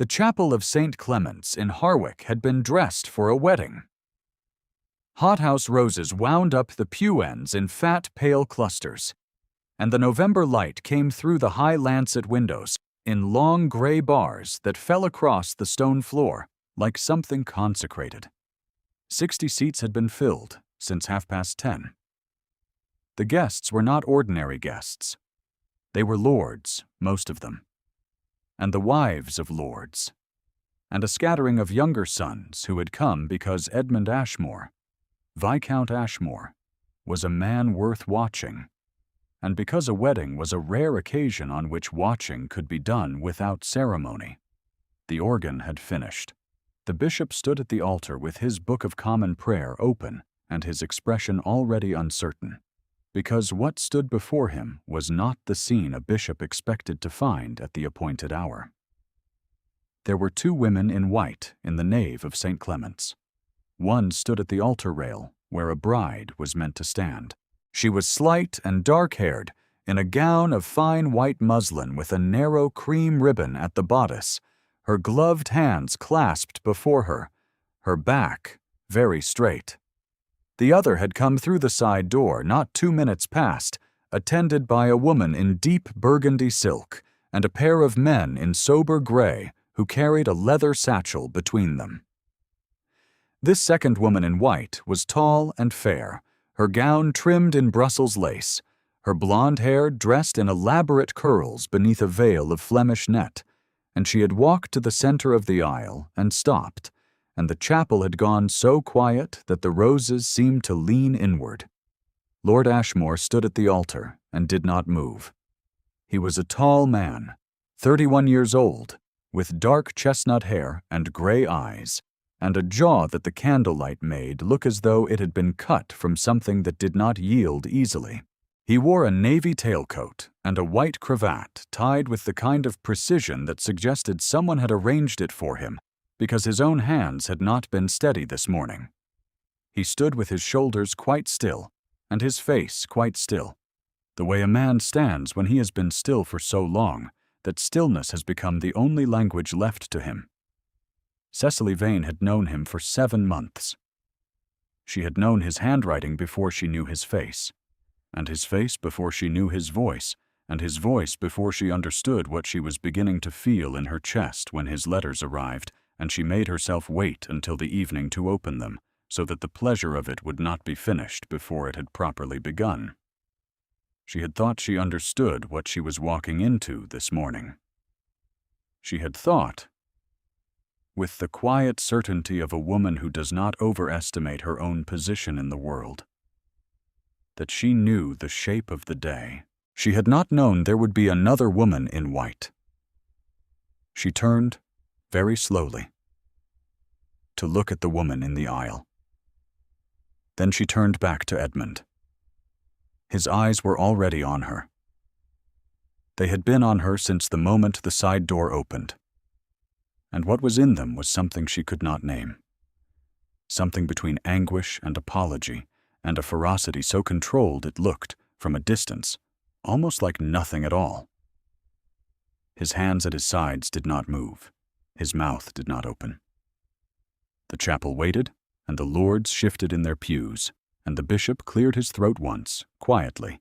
The chapel of St. Clement's in Harwich had been dressed for a wedding. Hothouse roses wound up the pew ends in fat, pale clusters, and the November light came through the high lancet windows in long gray bars that fell across the stone floor like something consecrated. 60 seats had been filled since 10:30. The guests were not ordinary guests. They were lords, most of them, and the wives of lords, and a scattering of younger sons who had come because Edmund Ashmore, Viscount Ashmore, was a man worth watching, and because a wedding was a rare occasion on which watching could be done without ceremony. The organ had finished. The bishop stood at the altar with his Book of Common Prayer open and his expression already uncertain, because what stood before him was not the scene a bishop expected to find at the appointed hour. There were 2 women in white in the nave of St. Clement's. One stood at the altar rail, where a bride was meant to stand. She was slight and dark-haired, in a gown of fine white muslin with a narrow cream ribbon at the bodice, her gloved hands clasped before her, her back very straight. The other had come through the side door not 2 minutes past, attended by a woman in deep burgundy silk and a pair of men in sober gray who carried a leather satchel between them. This second woman in white was tall and fair, her gown trimmed in Brussels lace, her blonde hair dressed in elaborate curls beneath a veil of Flemish net, and she had walked to the center of the aisle and stopped, and the chapel had gone so quiet that the roses seemed to lean inward. Lord Ashmore stood at the altar and did not move. He was a tall man, 31 years old, with dark chestnut hair and gray eyes, and a jaw that the candlelight made look as though it had been cut from something that did not yield easily. He wore a navy tailcoat and a white cravat tied with the kind of precision that suggested someone had arranged it for him because his own hands had not been steady this morning. He stood with his shoulders quite still and his face quite still, the way a man stands when he has been still for so long that stillness has become the only language left to him. Cecily Vane had known him for 7 months. She had known his handwriting before she knew his face, and his face before she knew his voice, and his voice before she understood what she was beginning to feel in her chest when his letters arrived, and she made herself wait until the evening to open them, so that the pleasure of it would not be finished before it had properly begun. She had thought she understood what she was walking into this morning. She had thought, with the quiet certainty of a woman who does not overestimate her own position in the world, that she knew the shape of the day. She had not known there would be another woman in white. She turned, very slowly, to look at the woman in the aisle. Then she turned back to Edmund. His eyes were already on her. They had been on her since the moment the side door opened, and what was in them was something she could not name. Something between anguish and apology, and a ferocity so controlled it looked, from a distance, almost like nothing at all. His hands at his sides did not move. His mouth did not open. The chapel waited, and the lords shifted in their pews, and the bishop cleared his throat once, quietly,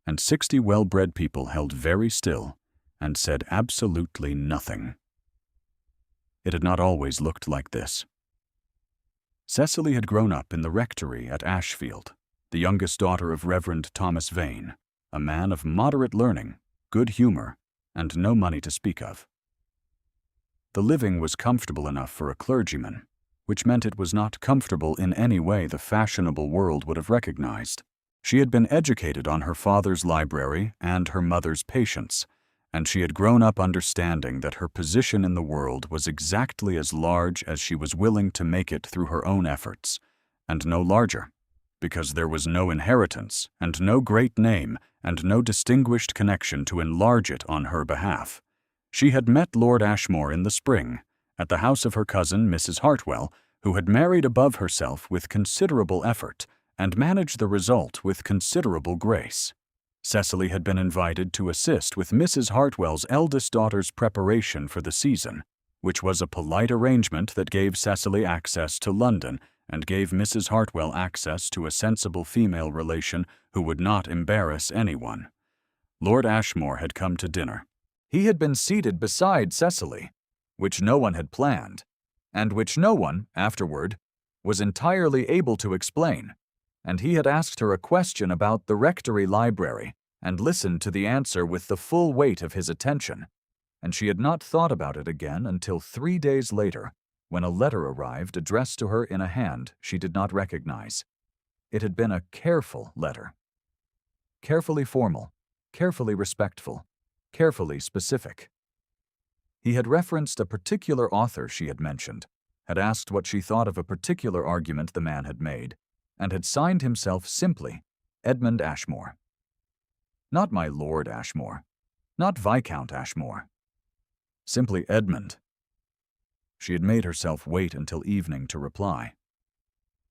and 60 well-bred people held very still and said absolutely nothing. It had not always looked like this. Cecily had grown up in the rectory at Ashfield, the youngest daughter of Reverend Thomas Vane, a man of moderate learning, good humor, and no money to speak of. The living was comfortable enough for a clergyman, which meant it was not comfortable in any way the fashionable world would have recognized. She had been educated on her father's library and her mother's patience, and she had grown up understanding that her position in the world was exactly as large as she was willing to make it through her own efforts, and no larger, because there was no inheritance and no great name and no distinguished connection to enlarge it on her behalf. She had met Lord Ashmore in the spring, at the house of her cousin Mrs. Hartwell, who had married above herself with considerable effort and managed the result with considerable grace. Cecily had been invited to assist with Mrs. Hartwell's eldest daughter's preparation for the season, which was a polite arrangement that gave Cecily access to London and gave Mrs. Hartwell access to a sensible female relation who would not embarrass anyone. Lord Ashmore had come to dinner. He had been seated beside Cecily, which no one had planned, and which no one, afterward, was entirely able to explain, and he had asked her a question about the rectory library and listened to the answer with the full weight of his attention, and she had not thought about it again until 3 days later, when a letter arrived addressed to her in a hand she did not recognize. It had been a careful letter. Carefully formal, carefully respectful, carefully specific. He had referenced a particular author she had mentioned, had asked what she thought of a particular argument the man had made, and had signed himself simply Edmund Ashmore. Not my Lord Ashmore, not Viscount Ashmore. Simply Edmund. She had made herself wait until evening to reply.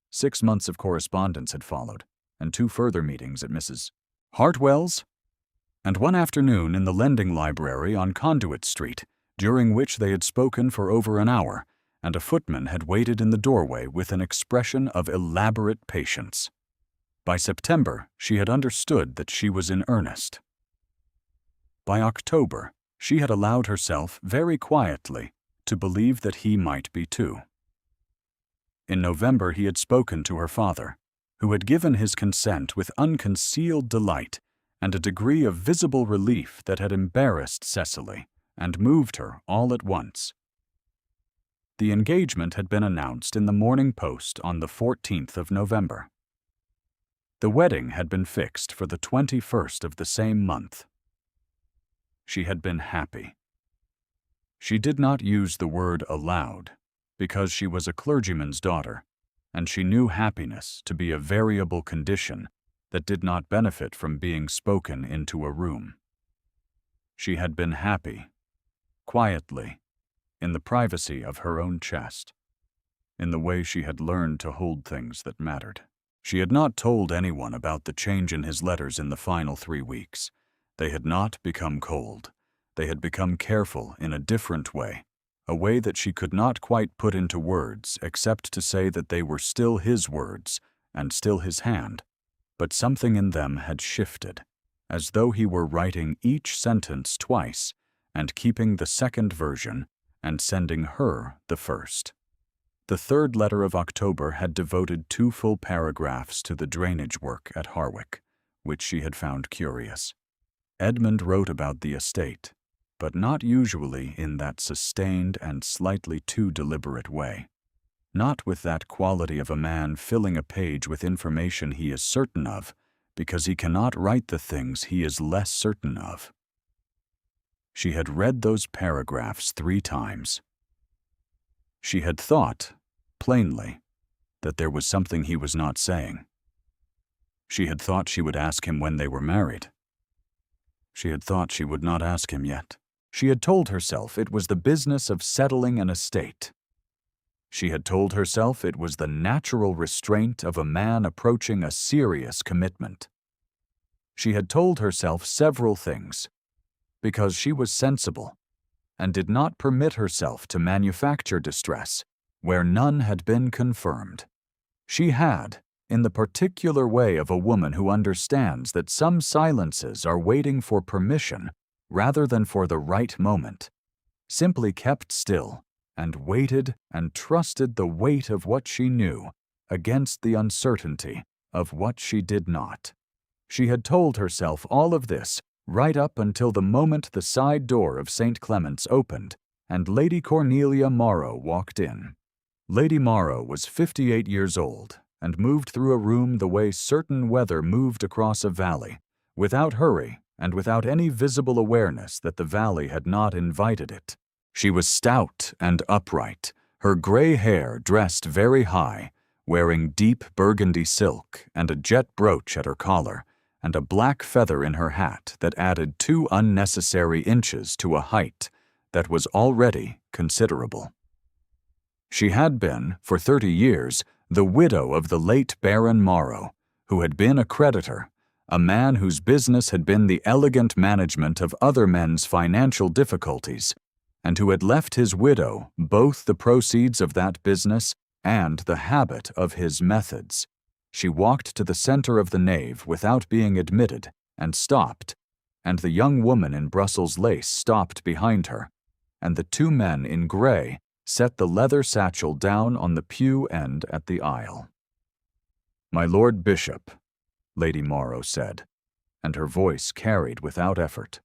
6 months of correspondence had followed, and 2 further meetings at Mrs. Hartwell's, and one afternoon in the lending library on Conduit Street, during which they had spoken for over an hour, and a footman had waited in the doorway with an expression of elaborate patience. By September, she had understood that she was in earnest. By October, she had allowed herself very quietly to believe that he might be too. In November, he had spoken to her father, who had given his consent with unconcealed delight and a degree of visible relief that had embarrassed Cecily and moved her all at once. The engagement had been announced in the Morning Post on the 14th of November. The wedding had been fixed for the 21st of the same month. She had been happy. She did not use the word aloud, because she was a clergyman's daughter, and she knew happiness to be a variable condition that did not benefit from being spoken into a room. She had been happy, quietly, in the privacy of her own chest, in the way she had learned to hold things that mattered. She had not told anyone about the change in his letters in the final 3 weeks. They had not become cold. They had become careful in a different way, a way that she could not quite put into words except to say that they were still his words and still his hand, but something in them had shifted, as though he were writing each sentence twice and keeping the second version and sending her the first. The 3rd letter of October had devoted 2 full paragraphs to the drainage work at Harwick, which she had found curious. Edmund wrote about the estate, but not usually in that sustained and slightly too deliberate way. Not with that quality of a man filling a page with information he is certain of, because he cannot write the things he is less certain of. She had read those paragraphs 3 times. She had thought, plainly, that there was something he was not saying. She had thought she would ask him when they were married. She had thought she would not ask him yet. She had told herself it was the business of settling an estate. She had told herself it was the natural restraint of a man approaching a serious commitment. She had told herself several things, because she was sensible and did not permit herself to manufacture distress where none had been confirmed. She had, in the particular way of a woman who understands that some silences are waiting for permission rather than for the right moment, simply kept still and waited and trusted the weight of what she knew against the uncertainty of what she did not. She had told herself all of this right up until the moment the side door of St. Clement's opened and Lady Cornelia Morrow walked in. Lady Morrow was 58 years old and moved through a room the way certain weather moved across a valley, without hurry and without any visible awareness that the valley had not invited it. She was stout and upright, her gray hair dressed very high, wearing deep burgundy silk and a jet brooch at her collar, and a black feather in her hat that added 2 unnecessary inches to a height that was already considerable. She had been, for 30 years, the widow of the late Baron Morrow, who had been a creditor, a man whose business had been the elegant management of other men's financial difficulties, and who had left his widow both the proceeds of that business and the habit of his methods. She walked to the center of the nave without being admitted and stopped, and the young woman in Brussels lace stopped behind her, and the two men in gray set the leather satchel down on the pew end at the aisle. "My Lord Bishop," Lady Morrow said, and her voice carried without effort,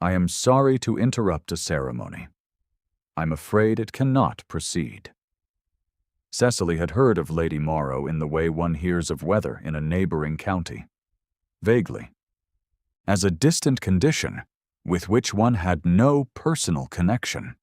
"I am sorry to interrupt a ceremony. I'm afraid it cannot proceed." Cecily had heard of Lady Morrow in the way one hears of weather in a neighboring county. Vaguely. As a distant condition with which one had no personal connection.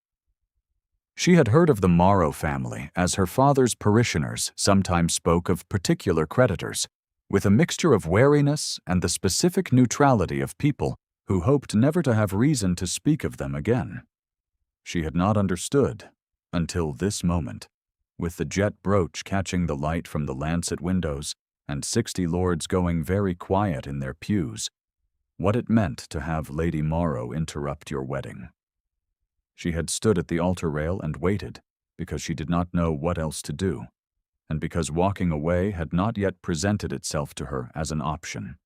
She had heard of the Morrow family as her father's parishioners sometimes spoke of particular creditors, with a mixture of wariness and the specific neutrality of people who hoped never to have reason to speak of them again. She had not understood, until this moment, with the jet brooch catching the light from the lancet windows and 60 lords going very quiet in their pews, what it meant to have Lady Morrow interrupt your wedding. She had stood at the altar rail and waited, because she did not know what else to do, and because walking away had not yet presented itself to her as an option.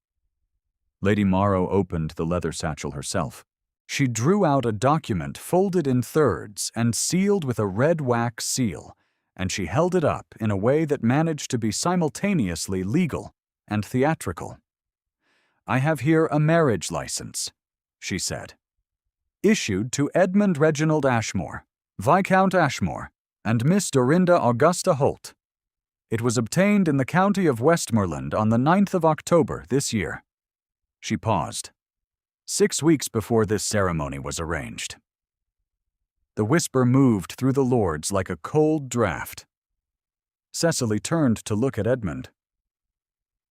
Lady Morrow opened the leather satchel herself. She drew out a document folded in thirds and sealed with a red wax seal, and she held it up in a way that managed to be simultaneously legal and theatrical. "I have here a marriage license," she said, "issued to Edmund Reginald Ashmore, Viscount Ashmore, and Miss Dorinda Augusta Holt. It was obtained in the county of Westmoreland on the 9th of October this year." She paused. 6 weeks before this ceremony was arranged. The whisper moved through the lords like a cold draught. Cecily turned to look at Edmund.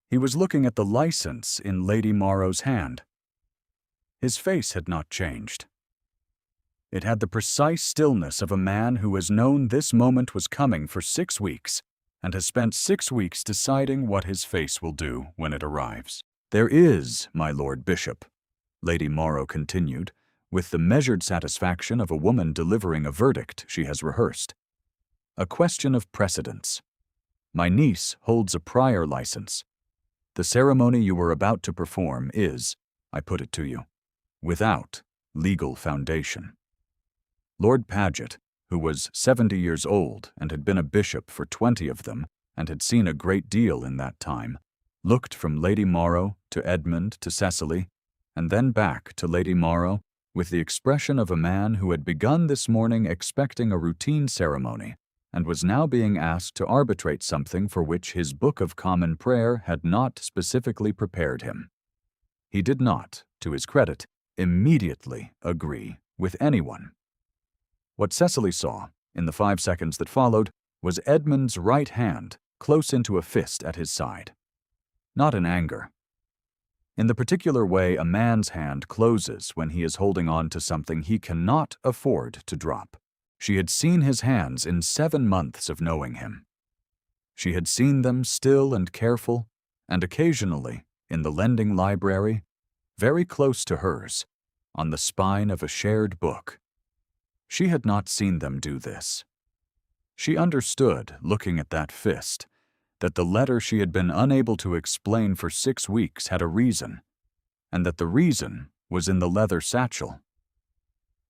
He was looking at the license in Lady Morrow's hand. His face had not changed. It had the precise stillness of a man who has known this moment was coming for 6 weeks and has spent 6 weeks deciding what his face will do when it arrives. "There is, my Lord Bishop," Lady Morrow continued, with the measured satisfaction of a woman delivering a verdict she has rehearsed, "a question of precedence. My niece holds a prior license. The ceremony you were about to perform is, I put it to you, without legal foundation." Lord Paget, who was 70 years old and had been a bishop for 20 of them and had seen a great deal in that time, looked from Lady Morrow to Edmund to Cecily, and then back to Lady Morrow with the expression of a man who had begun this morning expecting a routine ceremony and was now being asked to arbitrate something for which his Book of Common Prayer had not specifically prepared him. He did not, to his credit, immediately agree with anyone. What Cecily saw, in the 5 seconds that followed, was Edmund's right hand close into a fist at his side. Not in anger. In the particular way a man's hand closes when he is holding on to something he cannot afford to drop. She had seen his hands in 7 months of knowing him. She had seen them still and careful, and occasionally, in the lending library, very close to hers, on the spine of a shared book. She had not seen them do this. She understood, looking at that fist, that the letter she had been unable to explain for 6 weeks had a reason, and that the reason was in the leather satchel,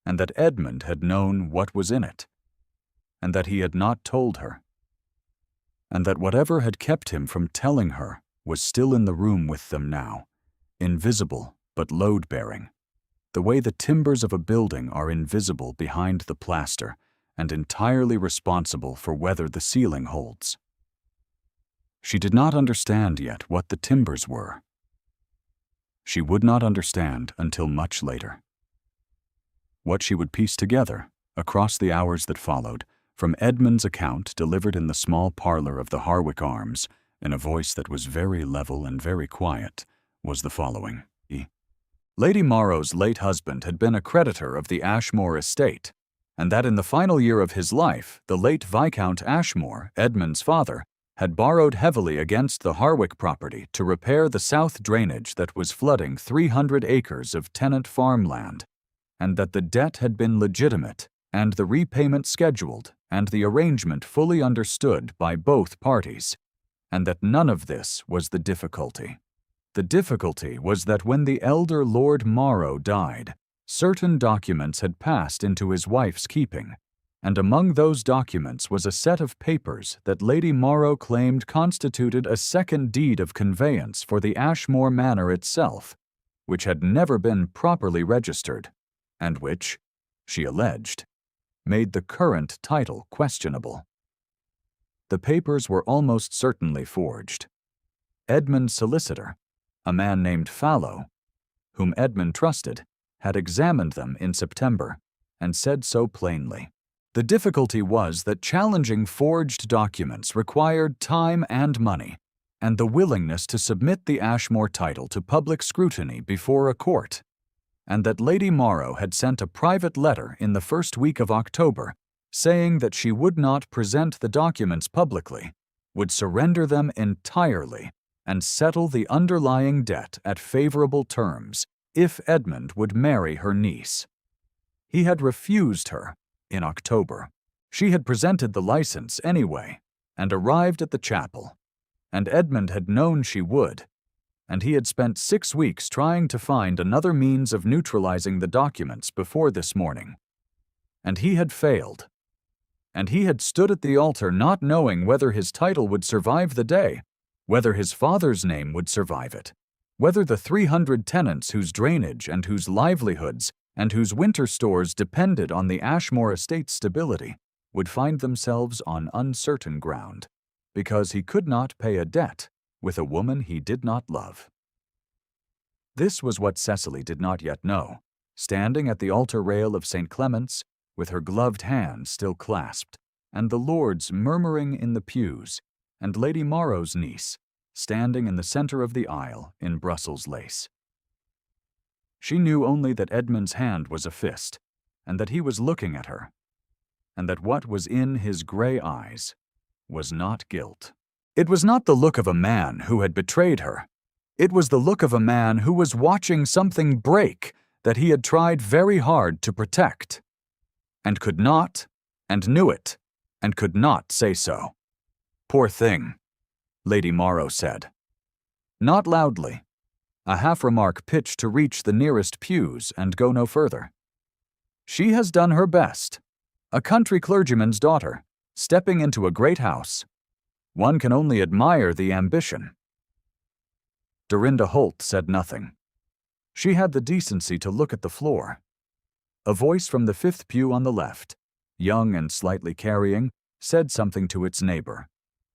and that Edmund had known what was in it, and that he had not told her, and that whatever had kept him from telling her was still in the room with them now, invisible but load-bearing, the way the timbers of a building are invisible behind the plaster and entirely responsible for whether the ceiling holds. She did not understand yet what the timbers were. She would not understand until much later. What she would piece together, across the hours that followed, from Edmund's account delivered in the small parlor of the Harwick Arms, in a voice that was very level and very quiet, was the following. Lady Morrow's late husband had been a creditor of the Ashmore estate, and that in the final year of his life, the late Viscount Ashmore, Edmund's father, had borrowed heavily against the Harwick property to repair the south drainage that was flooding 300 acres of tenant farmland, and that the debt had been legitimate, and the repayment scheduled, and the arrangement fully understood by both parties, and that none of this was the difficulty. The difficulty was that when the elder Lord Morrow died, certain documents had passed into his wife's keeping, and among those documents was a set of papers that Lady Morrow claimed constituted a second deed of conveyance for the Ashmore Manor itself, which had never been properly registered, and which, she alleged, made the current title questionable. The papers were almost certainly forged. Edmund's solicitor, a man named Fallow, whom Edmund trusted, had examined them in September and said so plainly. The difficulty was that challenging forged documents required time and money, and the willingness to submit the Ashmore title to public scrutiny before a court, and that Lady Morrow had sent a private letter in the first week of October saying that she would not present the documents publicly, would surrender them entirely, and settle the underlying debt at favorable terms if Edmund would marry her niece. He had refused her in October. She had presented the license anyway and arrived at the chapel, and Edmund had known she would, and he had spent 6 weeks trying to find another means of neutralizing the documents before this morning. And he had failed. And he had stood at the altar not knowing whether his title would survive the day, whether his father's name would survive it, whether the 300 tenants whose drainage and whose livelihoods and whose winter stores depended on the Ashmore estate's stability would find themselves on uncertain ground, because he could not pay a debt with a woman he did not love. This was what Cecily did not yet know, standing at the altar rail of St. Clement's, with her gloved hand still clasped, and the lords murmuring in the pews, and Lady Morrow's niece, standing in the center of the aisle in Brussels lace. She knew only that Edmund's hand was a fist, and that he was looking at her, and that what was in his gray eyes was not guilt. It was not the look of a man who had betrayed her. It was the look of a man who was watching something break that he had tried very hard to protect, and could not, and knew it, and could not say so. "Poor thing," Lady Morrow said. Not loudly, a half-remark pitched to reach the nearest pews and go no further. "She has done her best. A country clergyman's daughter, stepping into a great house. One can only admire the ambition." Dorinda Holt said nothing. She had the decency to look at the floor. A voice from the fifth pew on the left, young and slightly carrying, said something to its neighbor,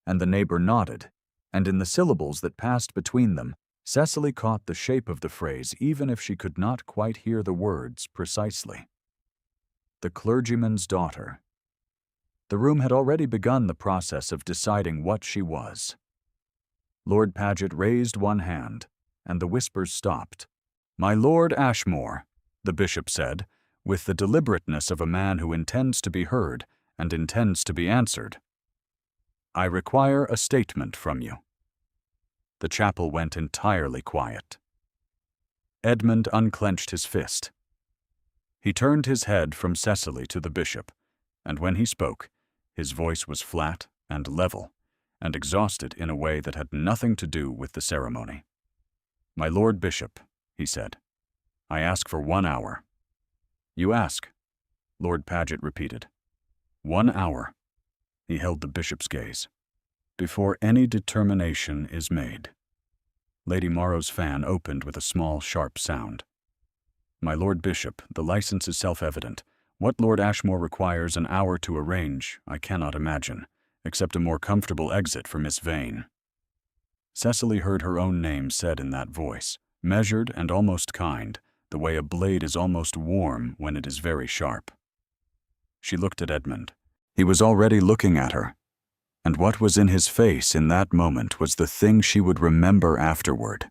and the neighbor nodded, and in the syllables that passed between them, Cecily caught the shape of the phrase even if she could not quite hear the words precisely. The clergyman's daughter. The room had already begun the process of deciding what she was. Lord Paget raised one hand, and the whispers stopped. "My Lord Ashmore," the bishop said, with the deliberateness of a man who intends to be heard and intends to be answered, "I require a statement from you." The chapel went entirely quiet. Edmund unclenched his fist. He turned his head from Cecily to the bishop, and when he spoke, his voice was flat and level, and exhausted in a way that had nothing to do with the ceremony. "My Lord Bishop," he said, "I ask for 1 hour." "You ask," Lord Paget repeated. 1 hour. He held the bishop's gaze. "Before any determination is made." Lady Morrow's fan opened with a small, sharp sound. "My Lord Bishop, the license is self-evident. What Lord Ashmore requires an hour to arrange, I cannot imagine, except a more comfortable exit for Miss Vane." Cecily heard her own name said in that voice, measured and almost kind, the way a blade is almost warm when it is very sharp. She looked at Edmund. He was already looking at her, and what was in his face in that moment was the thing she would remember afterward,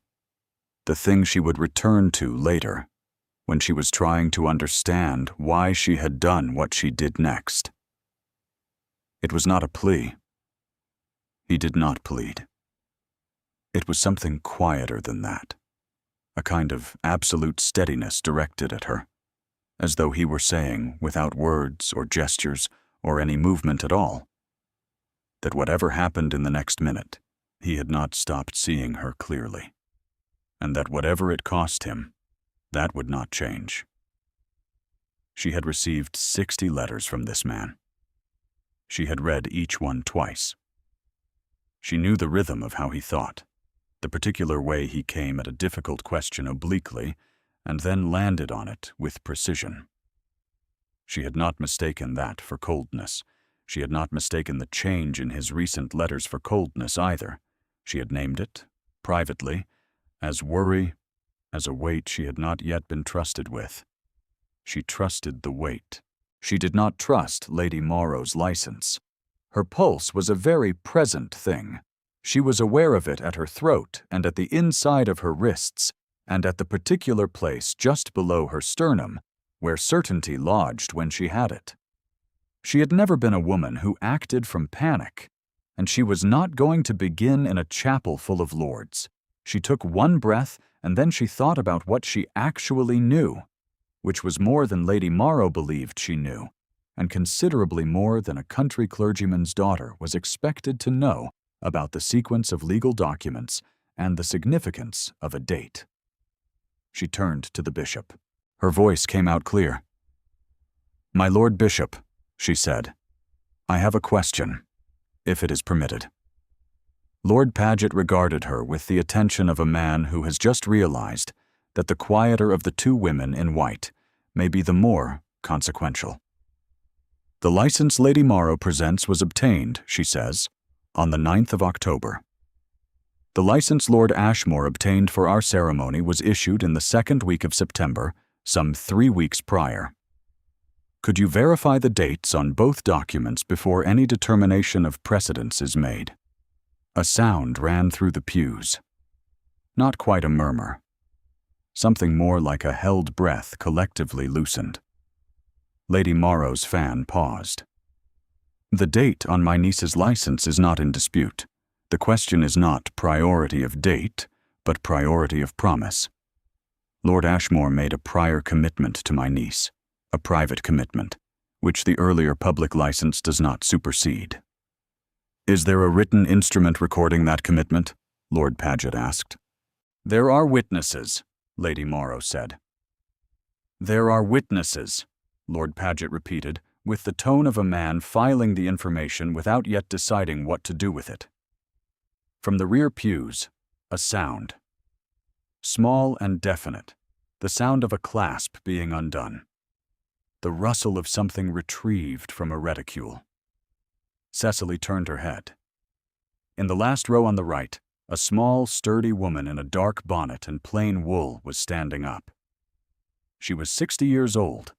the thing she would return to later, when she was trying to understand why she had done what she did next. It was not a plea. He did not plead. It was something quieter than that, a kind of absolute steadiness directed at her. as though he were saying, without words or gestures or any movement at all, that whatever happened in the next minute, he had not stopped seeing her clearly, and that whatever it cost him, that would not change. She had received 60 letters from this man. She had read each one twice. She knew the rhythm of how he thought, the particular way he came at a difficult question obliquely and then landed on it with precision. She had not mistaken that for coldness. She had not mistaken the change in his recent letters for coldness either. She had named it, privately, as worry, as a weight she had not yet been trusted with. She trusted the weight. She did not trust Lady Morrow's license. Her pulse was a very present thing. She was aware of it at her throat and at the inside of her wrists, and at the particular place just below her sternum, where certainty lodged when she had it. She had never been a woman who acted from panic, and she was not going to begin in a chapel full of lords. She took one breath, and then she thought about what she actually knew, which was more than Lady Morrow believed she knew, and considerably more than a country clergyman's daughter was expected to know about the sequence of legal documents and the significance of a date. She turned to the bishop. Her voice came out clear. "My Lord Bishop," she said, "I have a question, if it is permitted." Lord Paget regarded her with the attention of a man who has just realized that the quieter of the two women in white may be the more consequential. "The license Lady Morrow presents was obtained," she says, "on the 9th of October. The license Lord Ashmore obtained for our ceremony was issued in the second week of September, some 3 weeks prior. Could you verify the dates on both documents before any determination of precedence is made?" A sound ran through the pews. Not quite a murmur. Something more like a held breath collectively loosened. Lady Morrow's fan paused. "The date on my niece's license is not in dispute. The question is not priority of date, but priority of promise. Lord Ashmore made a prior commitment to my niece, a private commitment, which the earlier public license does not supersede." "Is there a written instrument recording that commitment?" Lord Paget asked. "There are witnesses," Lady Morrow said. "There are witnesses," Lord Paget repeated, with the tone of a man filing the information without yet deciding what to do with it. From the rear pews, a sound. Small and definite, the sound of a clasp being undone. The rustle of something retrieved from a reticule. Cecily turned her head. In the last row on the right, a small, sturdy woman in a dark bonnet and plain wool was standing up. She was 60 years old,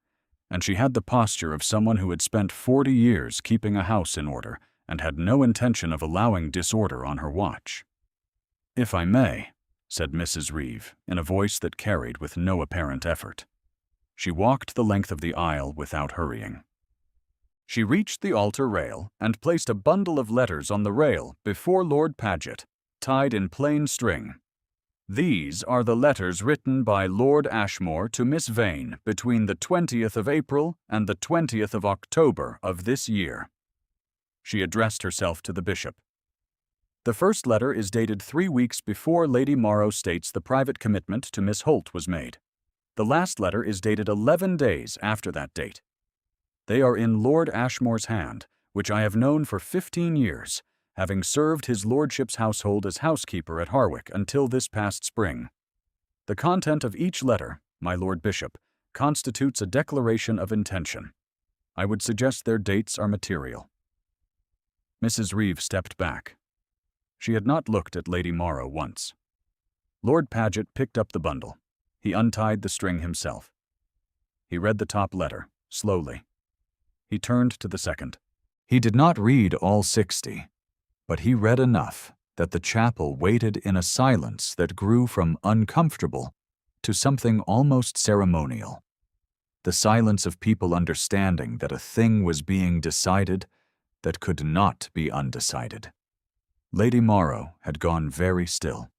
and she had the posture of someone who had spent 40 years keeping a house in order and had no intention of allowing disorder on her watch. "If I may," said Mrs. Reeve, in a voice that carried with no apparent effort. She walked the length of the aisle without hurrying. She reached the altar rail and placed a bundle of letters on the rail before Lord Paget, tied in plain string. "These are the letters written by Lord Ashmore to Miss Vane between the 20th of April and the 20th of October of this year." She addressed herself to the bishop. "The first letter is dated 3 weeks before Lady Morrow states the private commitment to Miss Holt was made. The last letter is dated 11 days after that date. They are in Lord Ashmore's hand, which I have known for 15 years, having served his lordship's household as housekeeper at Harwick until this past spring. The content of each letter, my Lord Bishop, constitutes a declaration of intention. I would suggest their dates are material." Mrs. Reeve stepped back. She had not looked at Lady Morrow once. Lord Paget picked up the bundle. He untied the string himself. He read the top letter, slowly. He turned to the second. He did not read all 60, but he read enough that the chapel waited in a silence that grew from uncomfortable to something almost ceremonial. The silence of people understanding that a thing was being decided that could not be undecided. Lady Morrow had gone very still.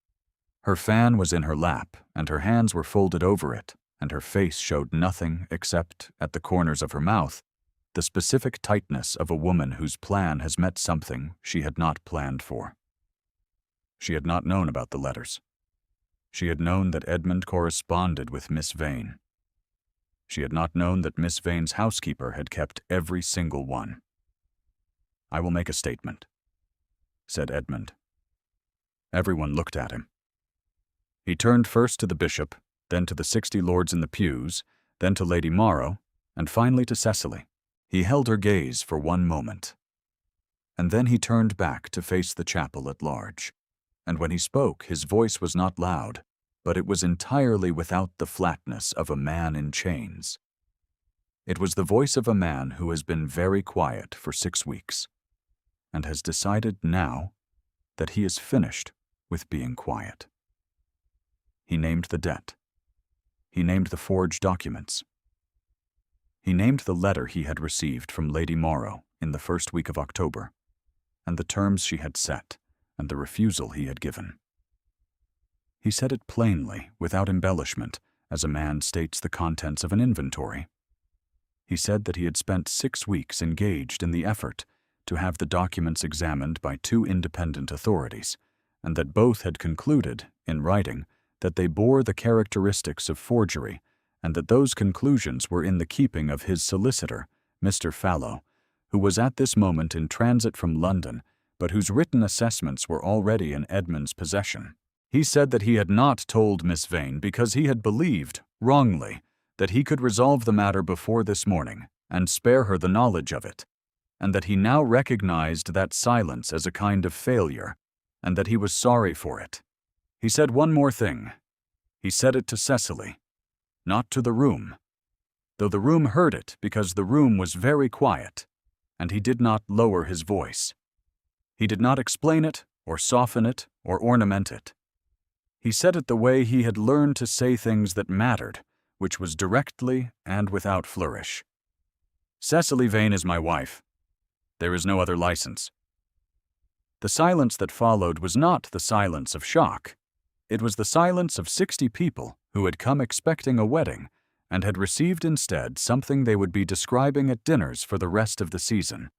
Her fan was in her lap, and her hands were folded over it, and her face showed nothing except, at the corners of her mouth, the specific tightness of a woman whose plan has met something she had not planned for. She had not known about the letters. She had known that Edmund corresponded with Miss Vane. She had not known that Miss Vane's housekeeper had kept every single one. "I will make a statement," said Edmund. Everyone looked at him. He turned first to the bishop, then to the 60 lords in the pews, then to Lady Morrow, and finally to Cecily. He held her gaze for one moment. And then he turned back to face the chapel at large. And when he spoke, his voice was not loud, but it was entirely without the flatness of a man in chains. It was the voice of a man who has been very quiet for 6 weeks, and has decided now that he is finished with being quiet. He named the debt. He named the forged documents. He named the letter he had received from Lady Morrow in the first week of October, and the terms she had set, and the refusal he had given. He said it plainly, without embellishment, as a man states the contents of an inventory. He said that he had spent 6 weeks engaged in the effort to have the documents examined by 2 independent authorities, and that both had concluded, in writing, that they bore the characteristics of forgery, and that those conclusions were in the keeping of his solicitor, Mr. Fallow, who was at this moment in transit from London, but whose written assessments were already in Edmund's possession. He said that he had not told Miss Vane because he had believed, wrongly, that he could resolve the matter before this morning and spare her the knowledge of it, and that he now recognized that silence as a kind of failure, and that he was sorry for it. He said one more thing. He said it to Cecily, not to the room, though the room heard it because the room was very quiet, and he did not lower his voice. He did not explain it, or soften it, or ornament it. He said it the way he had learned to say things that mattered, which was directly and without flourish. "Cecily Vane is my wife. There is no other license." The silence that followed was not the silence of shock. It was the silence of 60 people who had come expecting a wedding and had received instead something they would be describing at dinners for the rest of the season,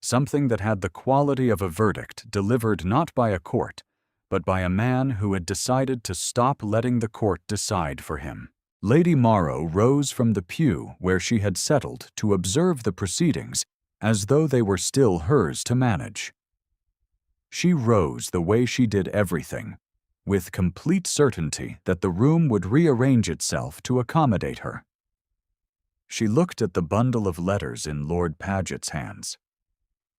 something that had the quality of a verdict delivered not by a court, but by a man who had decided to stop letting the court decide for him. Lady Morrow rose from the pew where she had settled to observe the proceedings as though they were still hers to manage. She rose the way she did everything, with complete certainty that the room would rearrange itself to accommodate her. She looked at the bundle of letters in Lord Paget's hands.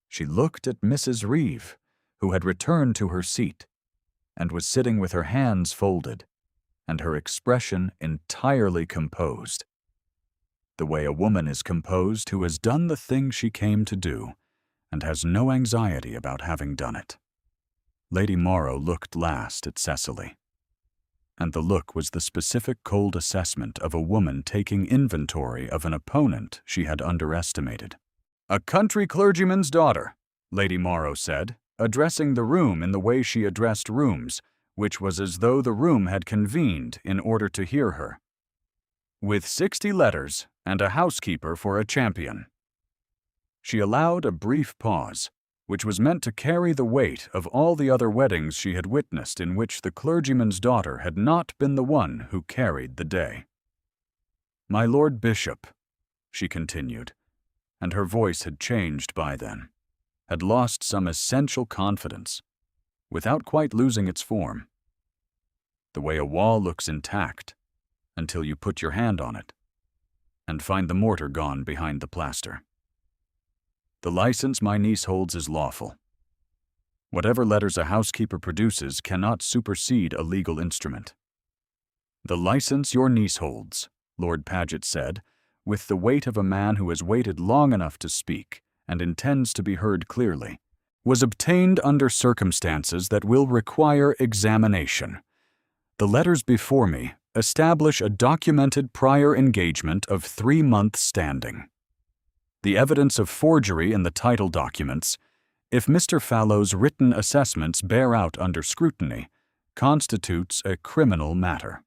She looked at Mrs. Reeve, who had returned to her seat, and was sitting with her hands folded, and her expression entirely composed. The way a woman is composed who has done the thing she came to do, and has no anxiety about having done it. Lady Morrow looked last at Cecily, and the look was the specific cold assessment of a woman taking inventory of an opponent she had underestimated. "A country clergyman's daughter," Lady Morrow said, addressing the room in the way she addressed rooms, which was as though the room had convened in order to hear her. "With 60 letters and a housekeeper for a champion." She allowed a brief pause, which was meant to carry the weight of all the other weddings she had witnessed in which the clergyman's daughter had not been the one who carried the day. "My Lord Bishop," she continued, and her voice had changed by then, had lost some essential confidence, without quite losing its form. The way a wall looks intact, until you put your hand on it, and find the mortar gone behind the plaster. The license my niece holds is lawful. Whatever letters a housekeeper produces cannot supersede a legal instrument. The license your niece holds, Lord Paget said, with the weight of a man who has waited long enough to speak and intends to be heard clearly, was obtained under circumstances that will require examination. The letters before me establish a documented prior engagement of 3 months' standing. The evidence of forgery in the title documents, if Mr. Fallow's written assessments bear out under scrutiny, constitutes a criminal matter.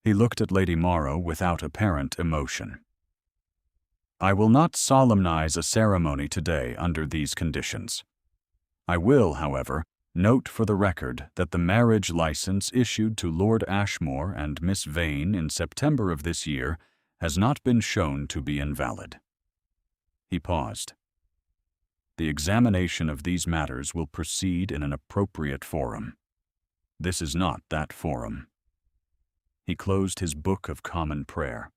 He looked at Lady Morrow without apparent emotion. "I will not solemnize a ceremony today under these conditions. I will, however, note for the record that the marriage license issued to Lord Ashmore and Miss Vane in September of this year has not been shown to be invalid." He paused. "The examination of these matters will proceed in an appropriate forum. This is not that forum." He closed his Book of Common Prayer.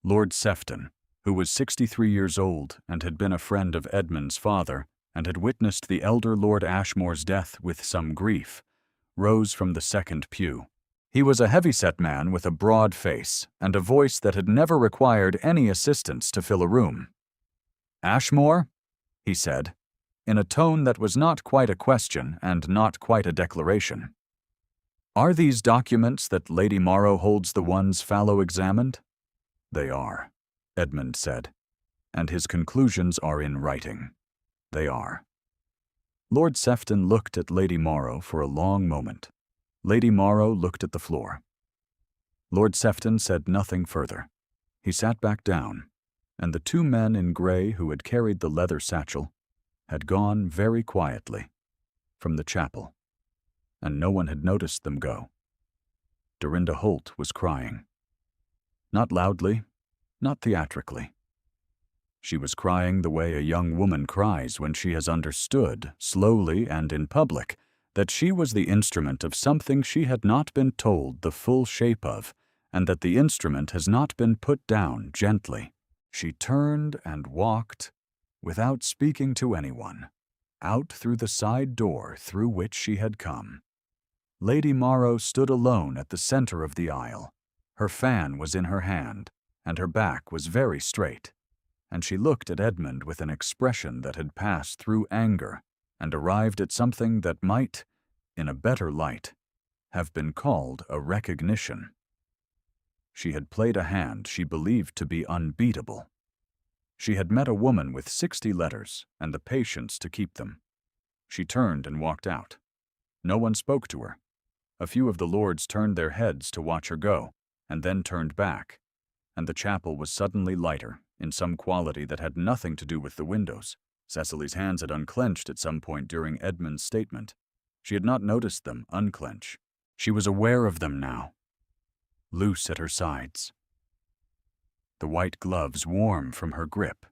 Lord Sefton, who was 63 years old and had been a friend of Edmund's father and had witnessed the elder Lord Ashmore's death with some grief, rose from the second pew. He was a heavy-set man with a broad face and a voice that had never required any assistance to fill a room. "Ashmore?" he said, in a tone that was not quite a question and not quite a declaration. "Are these documents that Lady Morrow holds the ones Fallow examined?" "They are," Edmund said, "and his conclusions are in writing." "They are." Lord Sefton looked at Lady Morrow for a long moment. Lady Morrow looked at the floor. Lord Sefton said nothing further. He sat back down, and the two men in grey who had carried the leather satchel had gone very quietly from the chapel, and no one had noticed them go. Dorinda Holt was crying. Not loudly, not theatrically. She was crying the way a young woman cries when she has understood, slowly and in public, that she was the instrument of something she had not been told the full shape of, and that the instrument has not been put down gently. She turned and walked, without speaking to anyone, out through the side door through which she had come. Lady Morrow stood alone at the center of the aisle. Her fan was in her hand, and her back was very straight, and she looked at Edmund with an expression that had passed through anger and arrived at something that might, in a better light, have been called a recognition. She had played a hand she believed to be unbeatable. She had met a woman with 60 letters and the patience to keep them. She turned and walked out. No one spoke to her. A few of the lords turned their heads to watch her go, and then turned back, and the chapel was suddenly lighter in some quality that had nothing to do with the windows. Cecily's hands had unclenched at some point during Edmund's statement. She had not noticed them unclench. She was aware of them now, loose at her sides, the white gloves warm from her grip.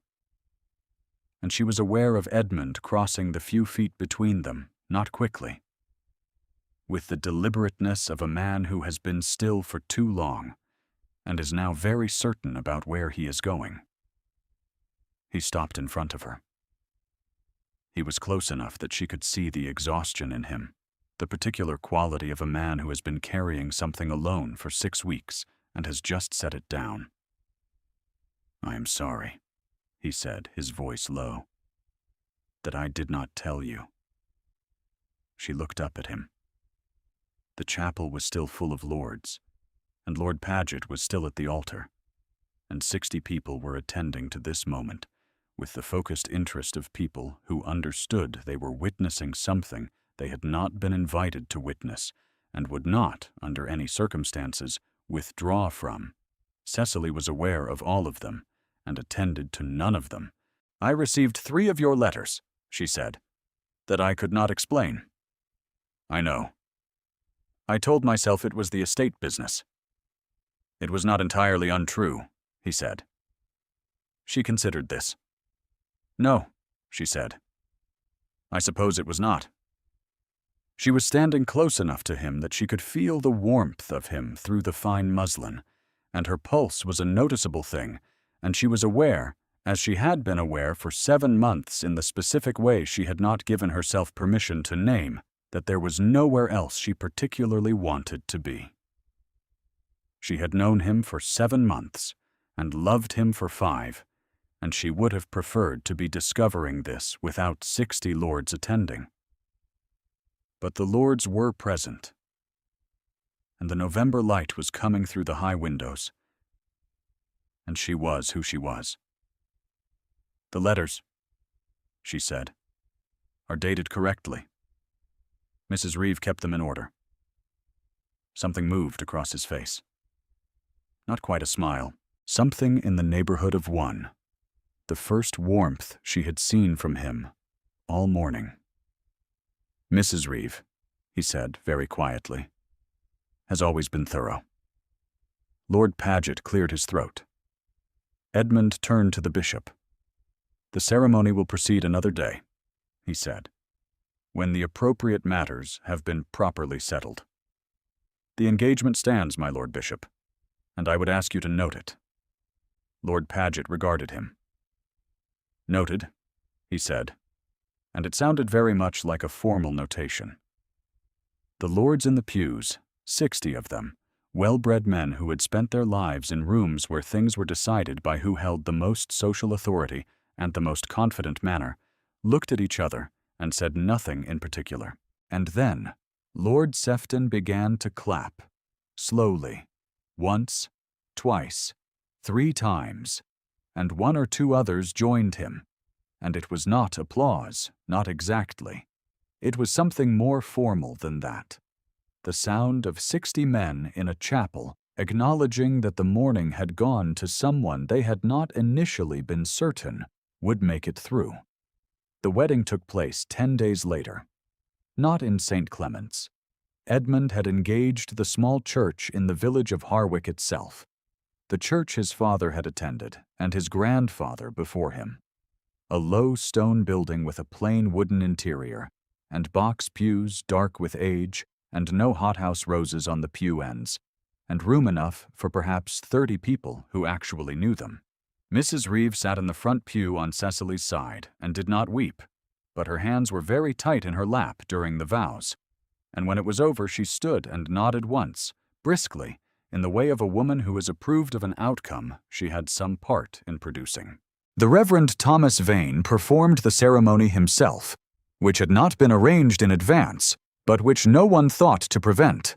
And she was aware of Edmund crossing the few feet between them, not quickly, with the deliberateness of a man who has been still for too long and is now very certain about where he is going. He stopped in front of her. He was close enough that she could see the exhaustion in him, the particular quality of a man who has been carrying something alone for 6 weeks and has just set it down. "I am sorry," he said, his voice low, "that I did not tell you." She looked up at him. The chapel was still full of lords, and Lord Paget was still at the altar, and 60 people were attending to this moment with the focused interest of people who understood they were witnessing something they had not been invited to witness and would not, under any circumstances, withdraw from. Cecily was aware of all of them and attended to none of them. "I received 3 of your letters," she said, "that I could not explain." "I know." "I told myself it was the estate business." "It was not entirely untrue," he said. She considered this. "No," she said. "I suppose it was not." She was standing close enough to him that she could feel the warmth of him through the fine muslin, and her pulse was a noticeable thing, and she was aware, as she had been aware for 7 months in the specific way she had not given herself permission to name, that there was nowhere else she particularly wanted to be. She had known him for 7 months and loved him for 5, and she would have preferred to be discovering this without 60 lords attending. But the lords were present, and the November light was coming through the high windows, and she was who she was. "The letters," she said, "are dated correctly. Mrs. Reeve kept them in order." Something moved across his face. Not quite a smile. Something in the neighborhood of one. The first warmth she had seen from him all morning. "Mrs. Reeve," he said very quietly, "has always been thorough." Lord Paget cleared his throat. Edmund turned to the bishop. "The ceremony will proceed another day," he said, "when the appropriate matters have been properly settled. The engagement stands, my Lord Bishop, and I would ask you to note it." Lord Paget regarded him. "Noted," he said, and it sounded very much like a formal notation. The lords in the pews, 60 of them, well-bred men who had spent their lives in rooms where things were decided by who held the most social authority and the most confident manner, looked at each other and said nothing in particular. And then Lord Sefton began to clap, slowly, once, twice, 3 times, and 1 or 2 others joined him. And it was not applause, not exactly. It was something more formal than that. The sound of 60 men in a chapel acknowledging that the morning had gone to someone they had not initially been certain would make it through. The wedding took place 10 days later. Not in St. Clement's. Edmund had engaged the small church in the village of Harwick itself, the church his father had attended and his grandfather before him. A low stone building with a plain wooden interior, and box pews dark with age, and no hothouse roses on the pew ends, and room enough for perhaps 30 people who actually knew them. Mrs. Reeve sat in the front pew on Cecily's side and did not weep, but her hands were very tight in her lap during the vows, and when it was over she stood and nodded once, briskly, in the way of a woman who has approved of an outcome she had some part in producing. The Reverend Thomas Vane performed the ceremony himself, which had not been arranged in advance, but which no one thought to prevent,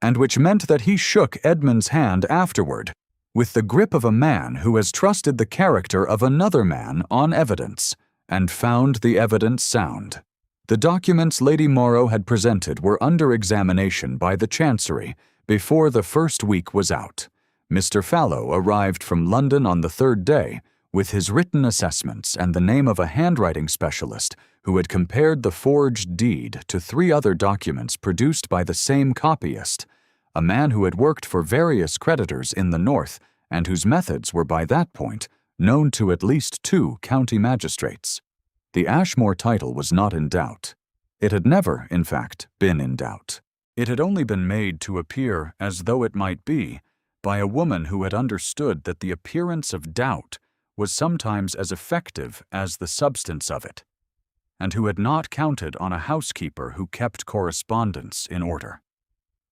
and which meant that he shook Edmund's hand afterward, with the grip of a man who has trusted the character of another man on evidence, and found the evidence sound. The documents Lady Morrow had presented were under examination by the Chancery before the first week was out. Mr. Fallow arrived from London on the 3rd day, with his written assessments and the name of a handwriting specialist who had compared the forged deed to 3 other documents produced by the same copyist, a man who had worked for various creditors in the north and whose methods were by that point known to at least 2 county magistrates. The Ashmore title was not in doubt. It had never, in fact, been in doubt. It had only been made to appear as though it might be by a woman who had understood that the appearance of doubt was sometimes as effective as the substance of it, and who had not counted on a housekeeper who kept correspondence in order.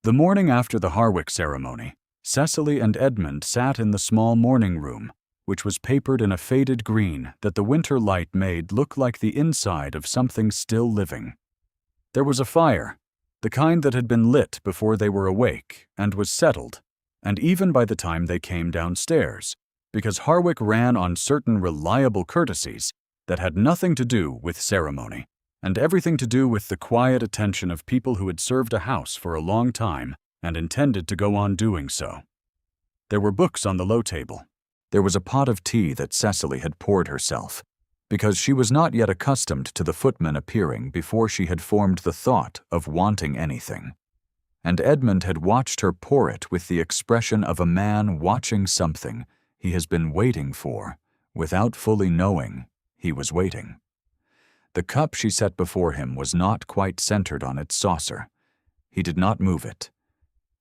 The morning after the Harwick ceremony, Cecily and Edmund sat in the small morning room, which was papered in a faded green that the winter light made look like the inside of something still living. There was a fire, the kind that had been lit before they were awake and was settled, and even by the time they came downstairs, because Harwick ran on certain reliable courtesies that had nothing to do with ceremony, and everything to do with the quiet attention of people who had served a house for a long time and intended to go on doing so. There were books on the low table. There was a pot of tea that Cecily had poured herself, because she was not yet accustomed to the footman appearing before she had formed the thought of wanting anything. And Edmund had watched her pour it with the expression of a man watching something he has been waiting for, without fully knowing he was waiting. The cup she set before him was not quite centered on its saucer. He did not move it.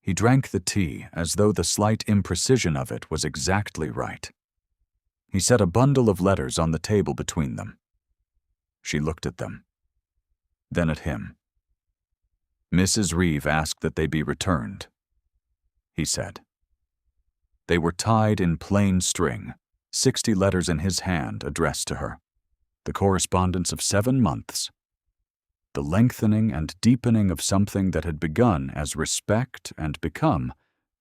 He drank the tea as though the slight imprecision of it was exactly right. He set a bundle of letters on the table between them. She looked at them, then at him. "Mrs. Reeve asked that they be returned," he said. They were tied in plain string, 60 letters in his hand addressed to her, the correspondence of 7 months, the lengthening and deepening of something that had begun as respect and become,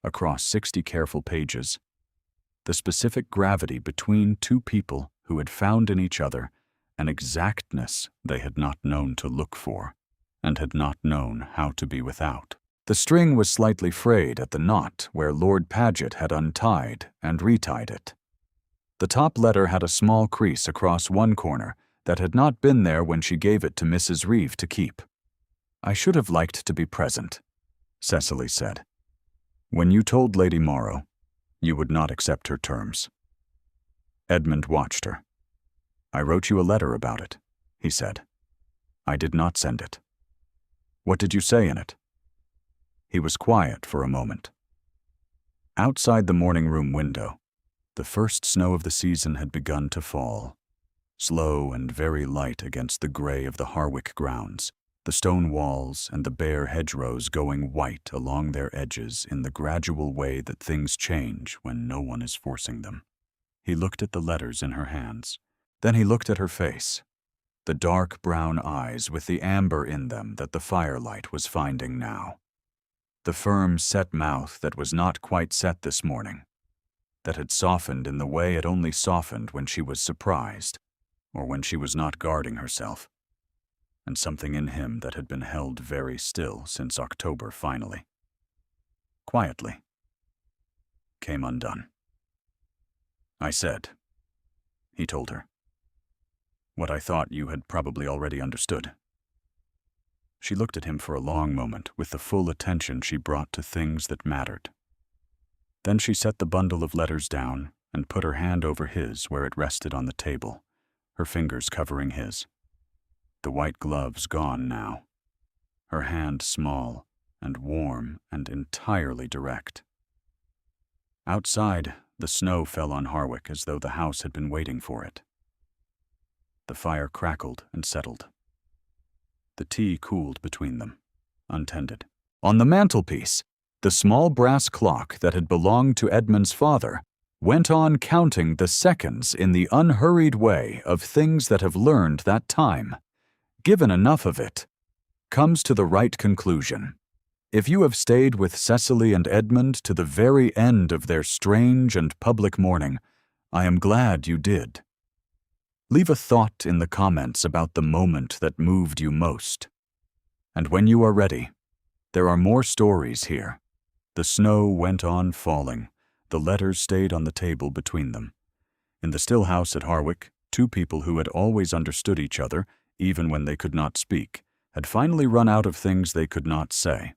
across 60 careful pages, the specific gravity between 2 people who had found in each other an exactness they had not known to look for and had not known how to be without. The string was slightly frayed at the knot where Lord Paget had untied and retied it. The top letter had a small crease across one corner that had not been there when she gave it to Mrs. Reeve to keep. "I should have liked to be present," Cecily said. "When you told Lady Morrow, you would not accept her terms." Edmund watched her. "I wrote you a letter about it," he said. "I did not send it." "What did you say in it?" He was quiet for a moment. Outside the morning room window, the first snow of the season had begun to fall, slow and very light against the gray of the Harwick grounds, the stone walls and the bare hedgerows going white along their edges in the gradual way that things change when no one is forcing them. He looked at the letters in her hands. Then he looked at her face, the dark brown eyes with the amber in them that the firelight was finding now. The firm, set mouth that was not quite set this morning, that had softened in the way it only softened when she was surprised, or when she was not guarding herself, and something in him that had been held very still since October finally, quietly, came undone. "I said," he told her, "what I thought you had probably already understood." She looked at him for a long moment with the full attention she brought to things that mattered. Then she set the bundle of letters down and put her hand over his where it rested on the table, her fingers covering his. The white gloves gone now, her hand small and warm and entirely direct. Outside, the snow fell on Harwick as though the house had been waiting for it. The fire crackled and settled. The tea cooled between them, untended. On the mantelpiece, the small brass clock that had belonged to Edmund's father went on counting the seconds in the unhurried way of things that have learned that time, given enough of it, comes to the right conclusion. If you have stayed with Cecily and Edmund to the very end of their strange and public mourning, I am glad you did. Leave a thought in the comments about the moment that moved you most. And when you are ready, there are more stories here. The snow went on falling. The letters stayed on the table between them. In the still house at Harwick, two people who had always understood each other, even when they could not speak, had finally run out of things they could not say.